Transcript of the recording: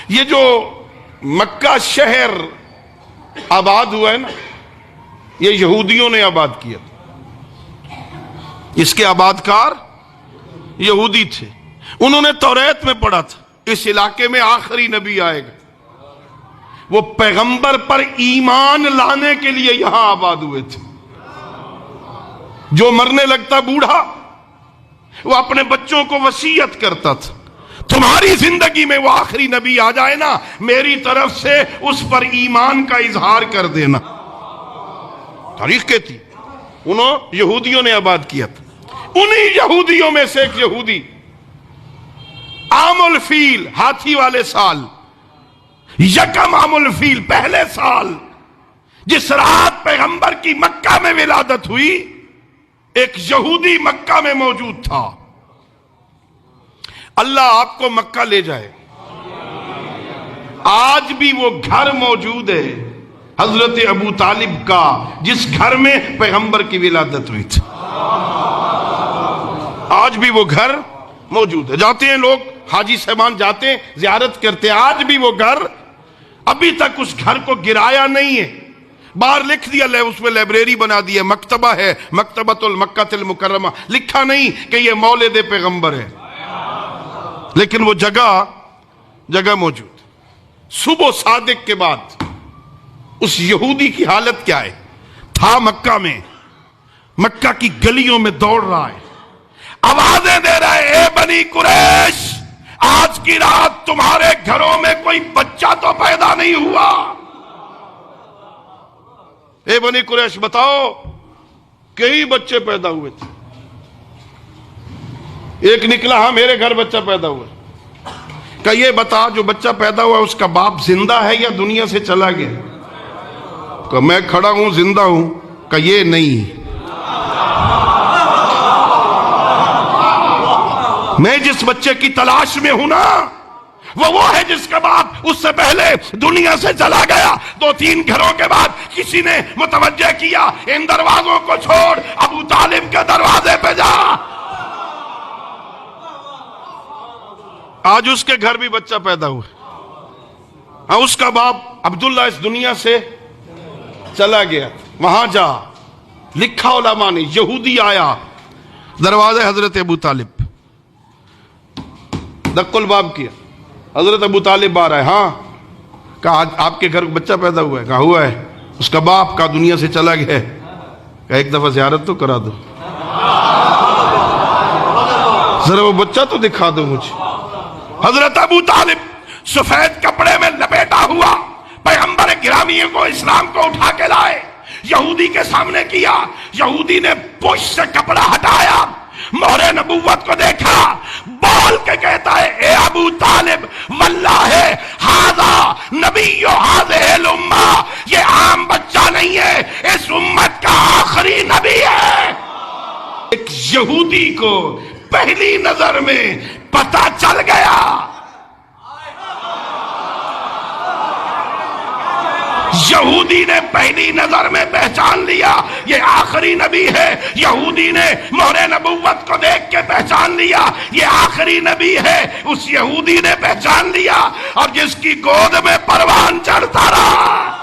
یہ جو مکہ شہر آباد ہوا ہے نا، یہ یہودیوں نے آباد کیا، اس کے آباد کار یہودی تھے۔ انہوں نے توریت میں پڑھا تھا اس علاقے میں آخری نبی آئے گا، وہ پیغمبر پر ایمان لانے کے لیے یہاں آباد ہوئے تھے۔ جو مرنے لگتا بوڑھا، وہ اپنے بچوں کو وصیت کرتا تھا، تمہاری زندگی میں وہ آخری نبی آ جائے نا، میری طرف سے اس پر ایمان کا اظہار کر دینا۔ تاریخ کہتی انہوں یہودیوں نے آباد کیا تھا۔ انہی یہودیوں میں سے ایک یہودی عام الفیل، ہاتھی والے سال، یکم عام الفیل، پہلے سال، جس رات پیغمبر کی مکہ میں ولادت ہوئی، ایک یہودی مکہ میں موجود تھا۔ اللہ آپ کو مکہ لے جائے، آج بھی وہ گھر موجود ہے حضرت ابو طالب کا، جس گھر میں پیغمبر کی ولادت ہوئی تھی۔ آج بھی وہ گھر موجود ہے، جاتے ہیں لوگ، حاجی صاحبان جاتے ہیں، زیارت کرتے ہیں، آج بھی وہ گھر، ابھی تک اس گھر کو گرایا نہیں ہے۔ باہر لکھ دیا، اس میں لائبریری بنا دی ہے، مکتبہ ہے، مکتبۃ المکہ المکرمہ، لکھا نہیں کہ یہ مولد پیغمبر ہے، لیکن وہ جگہ موجود۔ صبح صادق کے بعد اس یہودی کی حالت کیا ہے؟ تھا مکہ میں، مکہ کی گلیوں میں دوڑ رہا ہے، آوازیں دے رہا ہے، اے بنی قریش، آج کی رات تمہارے گھروں میں کوئی بچہ تو پیدا نہیں ہوا۔ اے بنی قریش بتاؤ، کئی بچے پیدا ہوئے تھے، ایک نکلا، ہاں میرے گھر بچہ پیدا ہوا۔ کہ یہ بتا، جو بچہ پیدا ہوا اس کا باپ زندہ ہے یا دنیا سے چلا گیا؟ کہ میں کھڑا ہوں، زندہ ہوں۔ کہ یہ نہیں، میں جس بچے کی تلاش میں ہوں نا، وہ ہے جس کا باپ اس سے پہلے دنیا سے چلا گیا۔ 2-3 گھروں کے بعد کسی نے متوجہ کیا، ان دروازوں کو چھوڑ، ابو طالب کے دروازے پہ جا۔ آج اس کے گھر بھی بچہ پیدا ہوا، اس کا باپ عبداللہ اس دنیا سے چلا گیا، وہاں جا، لکھا علماء نے، یہودی آیا دروازے حضرت ابو طالب، دق الباب کیا، حضرت ابو طالب آ رہا ہے، ہاں۔ کہا آپ کے گھر بچہ پیدا ہوا ہے؟ کہا ہوا ہے۔ اس کا باپ کا دنیا سے چلا گیا ہے۔ کہا ایک دفعہ زیارت تو کرا دو، ذرا وہ بچہ تو دکھا دو مجھے۔ حضرت ابو طالب سفید کپڑے میں لپیٹا ہوا پیغمبر گرامی کو، اسلام کو اٹھا کے لائے، یہودی کے سامنے کیا، یہودی نے پوش سے کپڑا ہٹایا، مہر نبوت کو دیکھا، بول کے کہتا ہے، اے ابو طالب، واللہ ھذا نبی ھذہ الامہ، یہ عام بچہ نہیں ہے، اس امت کا آخری نبی ہے۔ ایک یہودی کو پہلی نظر میں پتہ چل گیا، یہودی نے پہلی نظر میں پہچان لیا یہ آخری نبی ہے۔ یہودی نے مہر نبوت کو دیکھ کے پہچان لیا یہ آخری نبی ہے۔ اس یہودی نے پہچان لیا، اور جس کی گود میں پروان چڑھتا رہا،